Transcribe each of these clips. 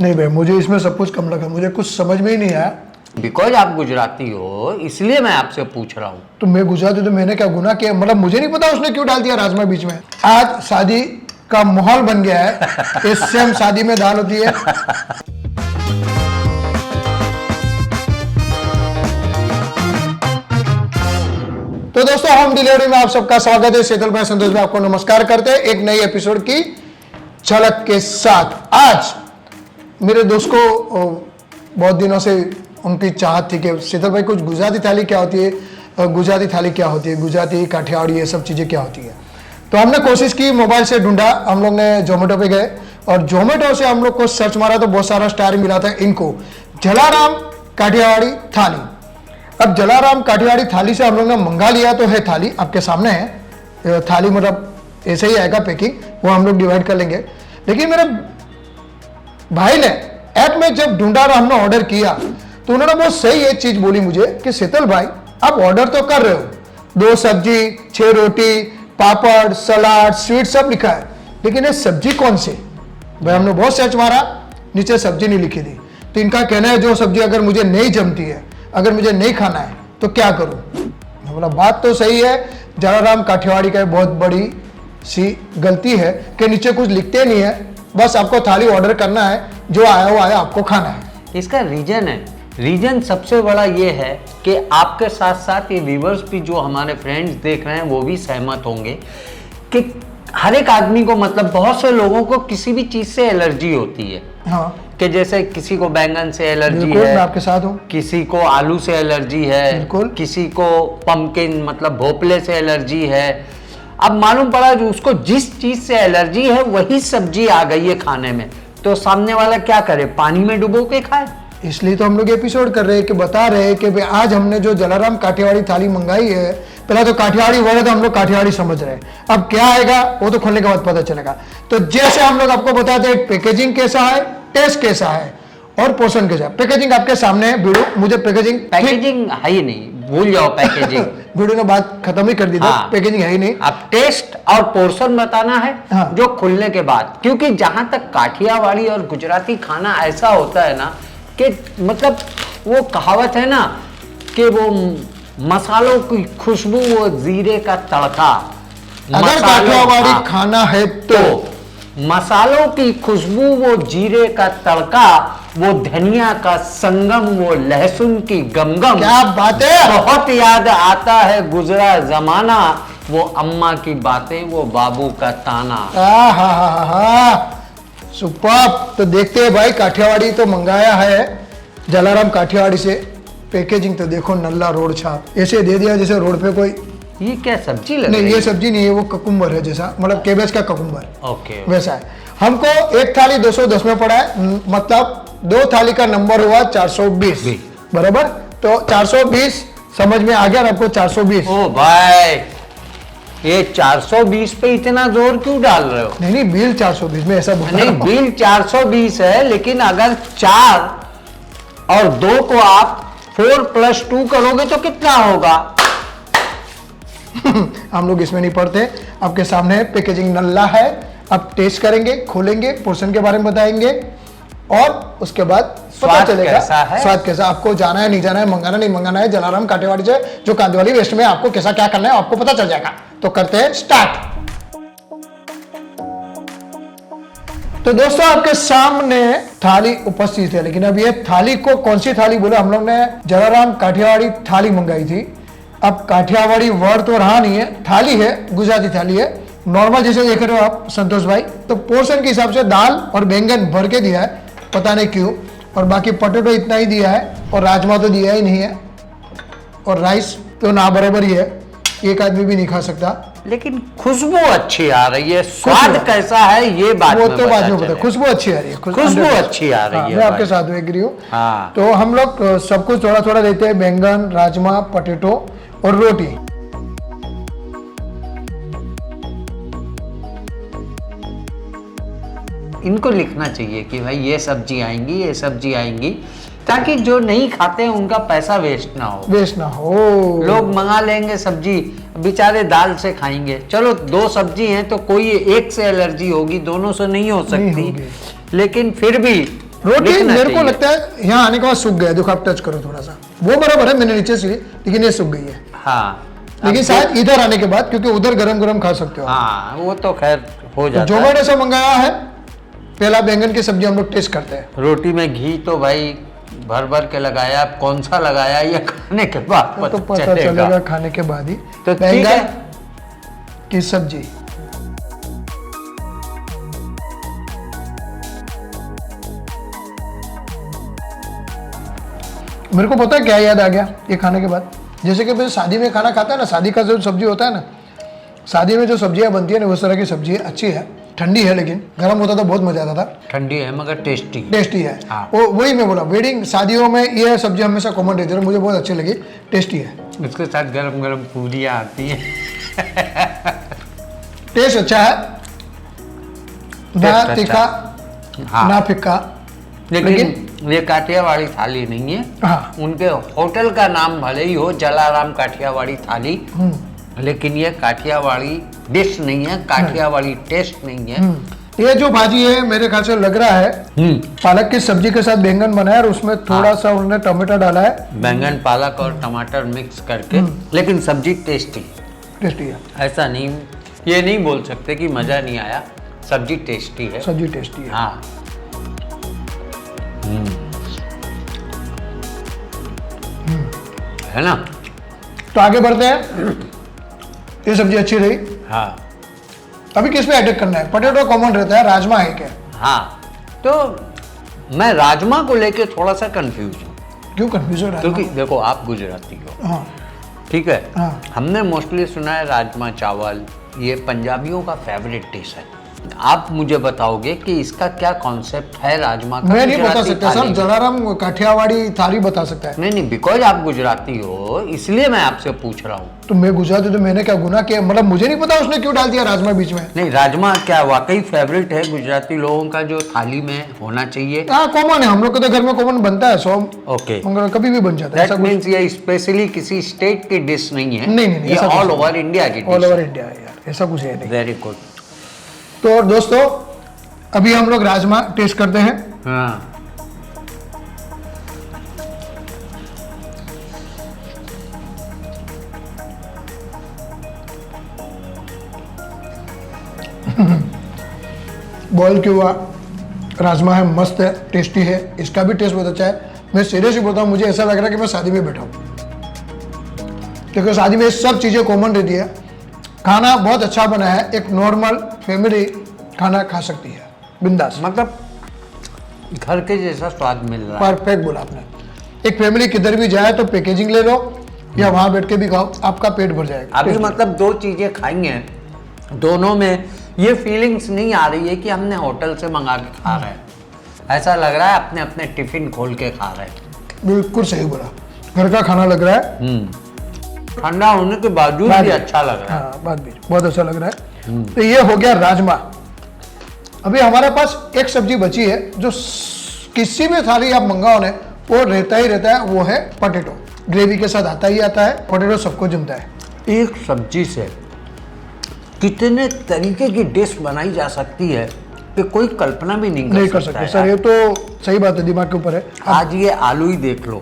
नहीं भाई, मुझे इसमें सब कुछ कम लगा, मुझे कुछ समझ में ही नहीं आया। बिकॉज आप गुजराती हो इसलिए मैं आपसे पूछ रहा हूँ। तो मैं गुजराती, तो मैंने क्या गुनाह किया? मतलब मुझे नहीं पता उसने क्यों डाल दिया राजमा बीच में। आज शादी का माहौल बन गया है, इससे हम शादी में दाल होती है। तो दोस्तों, होम डिलीवरी में आप सबका स्वागत है। शीतल भाई, संतोष भाई आपको नमस्कार करते हैं एक नई एपिसोड की झलक के साथ। आज मेरे दोस्त को बहुत दिनों से उनकी चाहत थी कि शीतल भाई कुछ गुजराती थाली क्या होती है, गुजराती थाली क्या होती है, गुजराती काठियावाड़ी ये सब चीज़ें क्या होती है। तो हमने कोशिश की, मोबाइल से ढूंढा, हम लोग ने जोमेटो पे गए और जोमेटो से हम लोग को सर्च मारा तो बहुत सारा स्टार मिला था इनको, जलाराम काठियावाड़ी थाली। अब जलाराम काठियावाड़ी थाली से हम लोग ने मंगा लिया, तो है थाली आपके सामने है। थाली मतलब ऐसे ही आएगा पैकिंग, वो हम लोग डिवाइड कर लेंगे। लेकिन मेरे भाई ने ऐप में जब ढूंढा और हमने ऑर्डर किया तो उन्होंने बहुत सही एक चीज बोली मुझे कि शीतल भाई आप ऑर्डर तो कर रहे हो, 2 सब्जी 6 रोटी पापड़ सलाद स्वीट सब लिखा है, लेकिन ये सब्जी कौन सी? भाई हमने बहुत सर्च मारा, नीचे सब्जी नहीं लिखी थी। तो इनका कहना है जो सब्जी अगर मुझे नहीं जमती है, अगर मुझे नहीं खाना है तो क्या करूं? मतलब बात तो सही है, जलाराम काठियावाड़ी का बहुत बड़ी सी गलती है कि नीचे कुछ लिखते नहीं है, बस आपको थाली ऑर्डर करना है, जो आया वो आया, आपको खाना है। इसका रीजन है, रीजन सबसे बड़ा ये है कि आपके साथ साथ ये व्यूवर्स भी जो हमारे फ्रेंड्स देख रहे हैं वो भी सहमत होंगे कि हर एक आदमी को, मतलब बहुत से लोगों को किसी भी चीज से एलर्जी होती है। हाँ, कि जैसे किसी को बैंगन से एलर्जी है, मैं आपके साथ हूँ। किसी को आलू से एलर्जी है, किसी को पंपकिन मतलब भोपले से एलर्जी है। अब मालूम पड़ा जो उसको जिस चीज से एलर्जी है वही सब्जी आ गई है खाने में, तो सामने वाला क्या करे? पानी में डुबो के खाए। इसलिए तो हम लोग एपिसोड कर रहे हैं कि बता रहे हैं कि भाई आज हमने जो जलाराम काठियावाड़ी थाली मंगाई है, पहला तो काठियावाड़ी वर्ड हम लोग काठियावाड़ी समझ रहे हैं, अब क्या आएगा वो तो खोलने के बाद पता चलेगा। तो जैसे हम लोग आपको बताते हैं पैकेजिंग कैसा है, टेस्ट कैसा है और पोषण कैसा है। पैकेजिंग आपके सामने है, वीडियो मुझे पैकेजिंग है ही नहीं, भूल जाओ पैकेजिंग। वीडियो ने बात खत्म ही कर दी थी। हाँ, पैकेजिंग है ही नहीं। अब टेस्ट और पोर्शन बताना है। हाँ, जो खुलने के बाद, क्योंकि जहां तक काठियावाड़ी और गुजराती खाना ऐसा होता है ना कि मतलब वो कहावत है ना कि वो मसालों की खुशबू, वो जीरे का तड़का, अगर काठियावाड़ी खाना है तो मसालों की खुशबू, वो जीरे का तड़का, वो धनिया का संगम, वो लहसुन की गमगम, क्या बात है। बहुत याद आता है गुजरा जमाना, वो अम्मा की बातें, वो बाबू का ताना। सुपर। तो देखते हैं भाई, काठियावाड़ी तो मंगाया है जलाराम काठियावाड़ी से। पैकेजिंग तो देखो, नल्ला रोड छाप, ऐसे दे दिया जैसे रोड पे कोई। ये क्या सब्जी लग नहीं, ये सब्जी नहीं है, वो ककुम्बर है जैसा, मतलब कैबेज का ककुम्बर। ओके, वैसा है। हमको एक थाली 210 में पड़ा है, मतलब 2 थाली का नंबर हुआ 420 बराबर। तो 420 समझ में आ गया आपको? 420। ओ भाई, ये 420 पे इतना जोर क्यों डाल रहे हो? नहीं, बिल 420 में ऐसा बोला नहीं, बिल 420 है, लेकिन अगर 4 और 2 को आप 4+2 करोगे तो कितना होगा? हम लोग इसमें नहीं पढ़ते। आपके सामने पैकेजिंग नल्ला है, अब टेस्ट करेंगे, खोलेंगे, पोर्शन के बारे में बताएंगे और उसके बाद पता चलेगा स्वाद कैसा। आपको जाना है नहीं जाना है, मंगाना नहीं मंगाना है, जलाराम काठियावाड़ी से जो कांदिवली वेस्ट में आपको कैसा क्या करना है आपको पता चल जाएगा। तो करते हैं स्टार्ट। तो दोस्तों, आपके सामने थाली उपस्थित है, लेकिन अब ये थाली को कौन सी थाली बोले? हम लोग ने जलाराम काठियावाड़ी थाली मंगाई थी। अब काठियावाड़ी वर्ड तो रहा नहीं है, थाली है, गुजराती थाली है, नॉर्मल जैसे देख रहे हो आप संतोष भाई। तो पोर्शन के हिसाब से दाल और बैंगन भर के दिया है, पता नहीं क्यों, और बाकी पोटैटो इतना ही दिया है, और राजमा तो दिया ही नहीं है, और राइस तो ना बराबर ही है, एक आदमी भी नहीं खा सकता। लेकिन खुशबू अच्छी आ रही है, स्वाद कैसा है ये बात वो तो बाद में पता। खुशबू अच्छी आ रही है, खुशबू अच्छी आ रही है। मैं आपके साथ एग्री हूँ। तो हम लोग सब कुछ थोड़ा थोड़ा देते हैं, बैंगन, राजमा, पोटैटो और रोटी। इनको लिखना चाहिए कि भाई ये सब्जी आएंगी, ये सब्जी आएंगी, ताकि जो नहीं खाते हैं उनका पैसा वेस्ट ना हो। लोग मंगा लेंगे सब्जी, बेचारे दाल से खाएंगे। चलो 2 सब्जी हैं तो कोई एक से एलर्जी होगी, दोनों से नहीं हो सकती, लेकिन फिर भी रोटी दिखना मेरे को चाहिए। लगता है यहाँ आने के बाद सूख गया, देखो आप टच करो थोड़ा सा, वो बराबर है, मैंने नीचे से ली, लेकिन ये सूख गई है। हाँ लेकिन शायद इधर आने के बाद, क्योंकि उधर गरम गरम खा सकते हो। हाँ वो तो खैर हो तो जाता जो है। मैंने से मंगाया है, पहला बैंगन की सब्जी हम लोग टेस्ट करते हैं। रोटी में घी तो भाई भर भर के लगाया, कौन सा लगाया ये खाने के बाद तो पता चलेगा खाने के बाद ही। तो ठीक बैंगन है। की सब्जी, मेरे को पता है क्या याद आ गया ये खाने के बाद, जैसे कि मैं शादी में खाना खाता है ना, शादी का जो सब्जी होता है ना, शादी में जो सब्जियां बनती है ना, उस तरह की सब्जी है, अच्छी है, ठंडी है, लेकिन गर्म होता तो बहुत मजा आता था। ठंडी है मगर टेस्टी। टेस्टी है। हाँ। वो वही मैं बोला, वेडिंग शादियों में ये सब्जी हमेशा कॉमन रहती है, मुझे बहुत अच्छी लगी, टेस्टी है। इसके साथ गरम गरम पूरियाँ आती हैं। टेस्ट अच्छा है, ना अच्छा तीखा हाँ। ना फिक्का, लेकिन ये काठियावाड़ी थाली नहीं है। हाँ। उनके होटल का नाम भले ही हो जलाराम काठियावाड़ी थाली, लेकिन ये काठियावाड़ी डिश नहीं है, काठियावाड़ी टेस्ट नहीं है। ये जो भाजी है मेरे ख्याल से लग रहा है पालक की सब्जी के साथ बैंगन बनाया और उसमें थोड़ा सा उन्होंने टमाटर डाला है, बैंगन पालक और टमाटर मिक्स करके, लेकिन सब्जी टेस्टी। टेस्टी है, ऐसा नहीं, ये नहीं बोल सकते कि मजा नहीं आया, सब्जी टेस्टी है। सब्जी टेस्टी है। हाँ है ना। तो आगे बढ़ते हैं, ये सब्जी अच्छी रही। हाँ अभी किस पे अटैक करना है? पोटैटो कॉमन रहता है, राजमा है क्या? हाँ, तो मैं राजमा को लेके थोड़ा सा कंफ्यूज हूँ, क्यों कंफ्यूज हो रहा क्योंकि देखो आप गुजराती हो, हाँ ठीक है। हाँ। हमने मोस्टली सुना है राजमा चावल ये पंजाबियों का फेवरेट डिश है। आप मुझे बताओगे कि इसका क्या कॉन्सेप्ट है राजमा का? मैं नहीं बता गुजराती सकता सर, थाली में? जलाराम काठियावाड़ी थाली बता सकता है। नहीं, बिकॉज आप गुजराती हो इसलिए मैं आपसे पूछ रहा हूँ। तो मैं गुजराती, तो मैंने क्या गुनाह किया? मतलब मुझे नहीं पता उसने क्यों डाल दिया राजमा बीच में। नहीं, राजमा क्या वाकई फेवरेट है गुजराती लोगों का जो थाली में होना चाहिए? हाँ कॉमन है, हम लोग के तो घर में कॉमन बनता है, सोम ओके, मंगल कभी भी बन जाता है, दैट मींस ये स्पेशली किसी स्टेट की डिश नहीं है। नहीं, ये ऐसा कुछ ऑल नहीं। ओवर इंडिया की ऑल डिश ओवर है। इंडिया है यार, ऐसा कुछ है नहीं। Very good. तो दोस्तों अभी हम लोग राजमा टेस्ट करते हैं। हाँ बॉयल किया हुआ राजमा है, मस्त है, टेस्टी है, इसका भी टेस्ट बहुत अच्छा है। मैं सीरियसली बोलता हूँ, मुझे ऐसा लग रहा है कि मैं शादी में बैठा हूँ, क्योंकि शादी में सब चीज़ें कॉमन रहती है। खाना बहुत अच्छा बना है, एक नॉर्मल फैमिली खाना खा सकती है बिंदास, मतलब घर के जैसा स्वाद मिल रहा है। परफेक्ट बोला आपने। एक फैमिली किधर भी जाए तो पैकेजिंग ले लो या वहाँ बैठ के भी खाओ, आपका पेट भर जाएगा। अभी टेस्टी। मतलब दो चीजें खाएंगे, दोनों में ये फीलिंग्स नहीं आ रही है कि हमने होटल से मंगा के खा रहे हैं। ऐसा लग रहा है अपने अपने टिफिन खोल के खा रहे हैं। बिल्कुल सही बोला, घर का खाना लग रहा है। ठंडा होने के बावजूद भी अच्छा लग रहा है। हाँ बात भी बहुत अच्छा लग रहा है। तो ये हो गया राजमा। अभी हमारे पास एक सब्जी बची है जो किसी भी थाली आप मंगाओ ना वो रहता ही रहता है, वो है पोटैटो। ग्रेवी के साथ आता ही आता है, पोटैटो सबको जमता है। एक सब्जी से कितने तरीके की डिश बनाई जा सकती है कि कोई कल्पना भी नहीं कर सकता सकते है सर, ये तो सही बात है, दिमाग के ऊपर है। आज ये आलू ही देख लो,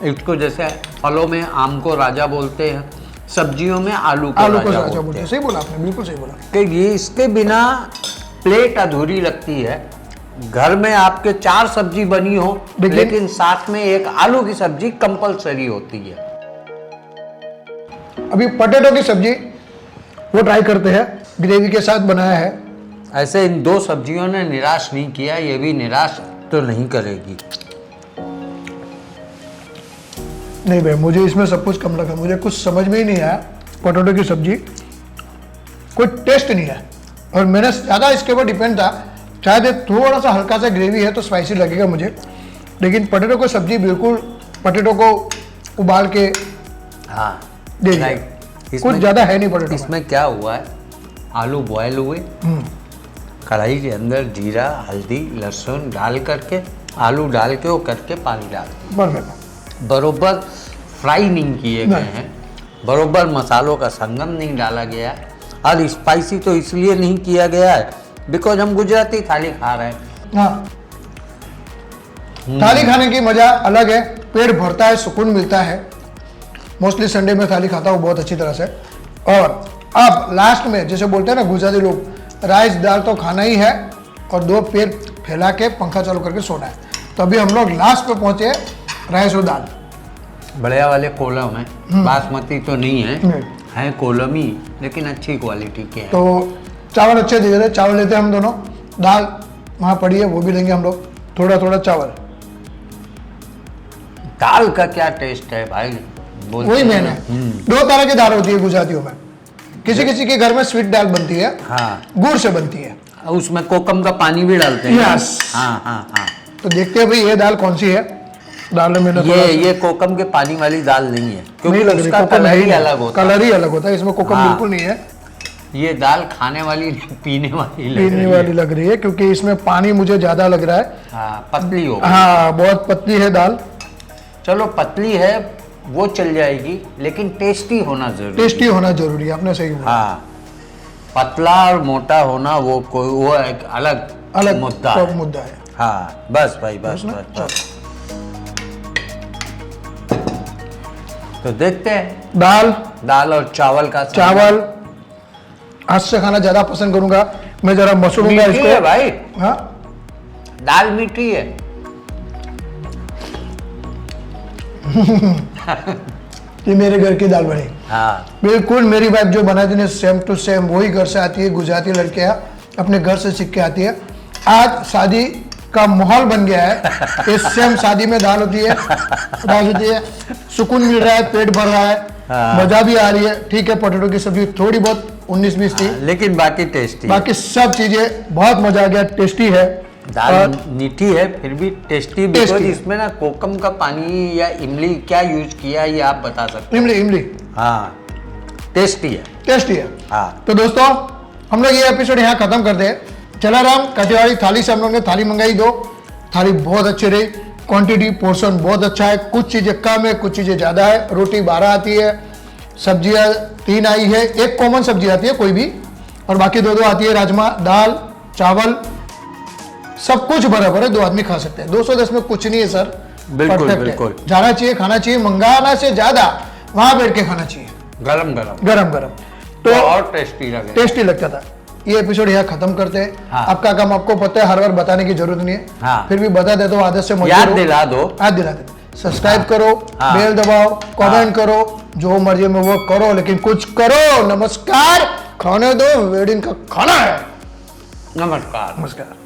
इसको जैसे फलों में आम को राजा बोलते हैं, सब्जियों में आलू को आलू को राजा राजा बोलते बोलते हैं, हैं। सही बोला आपने, बिल्कुल सही बोला। कि ये इसके बिना प्लेट अधूरी लगती है। घर में आपके 4 सब्जी बनी हो लेकिन साथ में एक आलू की सब्जी कंपलसरी होती है। अभी पोटैटो की सब्जी वो ट्राई करते हैं, ग्रेवी के साथ बनाया है। ऐसे इन 2 सब्जियों ने निराश नहीं किया, ये भी निराश तो नहीं करेगी। नहीं भाई, मुझे इसमें सब कुछ कम लगा, मुझे कुछ समझ में ही नहीं आया। पोटैटो की सब्जी कोई टेस्ट नहीं है, और मैंने ज़्यादा इसके ऊपर डिपेंड था, शायद ये थोड़ा सा हल्का सा ग्रेवी है तो स्पाइसी लगेगा मुझे, लेकिन पोटैटो की सब्जी बिल्कुल पोटैटो को उबाल के हाँ दे दिया। राइट। कुछ ज़्यादा है नहीं पोटैटो में। इसमें क्या हुआ है, आलू बॉयल हुए, कढ़ाई के अंदर जीरा हल्दी लहसुन डाल करके आलू डाल के वो करके पानी डाल दिया। परफेक्ट। बरोबर फ्राई नहीं किए गए नहीं। हैं, बरोबर मसालों का संगम नहीं डाला गया है, और स्पाइसी तो इसलिए नहीं किया गया है बिकॉज हम गुजराती थाली खा रहे हैं। हाँ थाली खाने की मजा अलग है, पेट भरता है, सुकून मिलता है। मोस्टली संडे में थाली खाता हूँ बहुत अच्छी तरह से। और अब लास्ट में जैसे बोलते हैं ना गुजराती लोग, राइस दाल तो खाना ही है और 2 पैर फैला के पंखा चालू करके सोना है। तो अभी हम लोग लास्ट पे पहुंचे, राइस और दाल। बढ़िया वाले कोलम है, बासमती तो नहीं है कोलम ही, लेकिन अच्छी क्वालिटी के है। तो चावल अच्छे दे रहे, चावल लेते हैं हम दोनों, दाल वहाँ पड़ी है वो भी लेंगे हम लोग, थोड़ा थोड़ा चावल। दाल का क्या टेस्ट है भाई, वही मैंने 2 तरह की दाल होती है गुजरातियों में। किसी किसी के घर में स्वीट दाल बनती है, हाँ, गुड़ से बनती है, उसमें कोकम का पानी भी डालते हैं। यस। हाँ हाँ हाँ। तो देखते हैं भाई ये दाल कौन सी है। दाल में मैंने ये कोकम के पानी वाली दाल नहीं है, क्योंकि नहीं लग रही, उसका कोकम कलर नहीं ही है, अलग होता है। कलर ही अलग होता है, इसमें कोकम हाँ। बिल्कुल नहीं है। ये दाल खाने वाली नहीं, पीने वाली लग पीने रही वाली है। लग रही है क्योंकि इसमें पानी मुझे ज्यादा लग रहा है। हाँ, पतली हो गई। हाँ बहुत पतली है दाल। चलो पतली है वो चल जाएगी, लेकिन टेस्टी होना जरूरी। टेस्टी होना जरूरी है, आपने सही बोला। हाँ, पतला और मोटा होना वो एक अलग मुद्दा है। मुद्दा है। हाँ बस भाई, बस ना? बस बस। तो देखते हैं दाल और चावल का चावल हाथ से खाना ज्यादा पसंद करूंगा मैं, जरा मसूरूंगा मीठी इसको। है भाई, हाँ दाल मीठी है। ये मेरे घर की दाल बनी। हाँ बिल्कुल मेरी वाइफ जो बनाती है सेम टू सेम वही घर से आती है। गुजराती लड़कियां अपने घर से सीख के आती है। आज शादी का माहौल बन गया है, इस सेम शादी में दाल होती है, सुकून मिल रहा है, पेट भर रहा है, हाँ। मजा भी आ रही है। ठीक है पोटैटो की सब्जी थोड़ी बहुत 19-20 थी, लेकिन बाकी टेस्टी। बाकी सब चीजें बहुत मजा आ गया, टेस्टी है। दाल मीठी है फिर भी टेस्टी, बिकॉज टेस्टी है। इसमें ना कोकम का पानी या इमली क्या यूज किया ये आप बता सकते इमली इमली हो। हाँ, टेस्टी है। टेस्टी है। हाँ, तो दोस्तों हम लोग ये एपिसोड यहाँ खत्म करते हैं। चलाराम काठियावाड़ी थाली से हम लोग ने थाली मंगाई 2, थाली बहुत अच्छी रही, क्वांटिटी पोर्शन बहुत अच्छा है, कुछ चीजें कम है कुछ चीजें ज्यादा है। रोटी 12 आती है, सब्जियां 3 आई है, एक कॉमन सब्जी आती है कोई भी, और बाकी 2 आती है, राजमा, दाल, चावल, सब कुछ बराबर है, 2 आदमी खा सकते हैं। 210 में कुछ नहीं है सर, बिल्कुल परफेक्ट है। बिल्कुल। जाना चाहिए, खाना चाहिए, मंगाना से ज्यादा वहां बैठ के खाना चाहिए, गरम गरम गरम गरम, तो और टेस्टी लगे। टेस्टी लगता था। ये एपिसोड यहाँ खत्म करते हैं। हाँ। आपका काम आपको पता है, हर बार बताने की जरूरत नहीं है। हाँ। फिर भी बता देता हूँ, आदत से मत याद करो। दिला दो। याद दिला दो, सब्सक्राइब करो, हाँ। बेल दबाओ, कमेंट करो, जो मर्जी में वो करो, लेकिन कुछ करो। नमस्कार, खाने दो, वेडिंग का खाना है। नमस्कार। नमस्कार।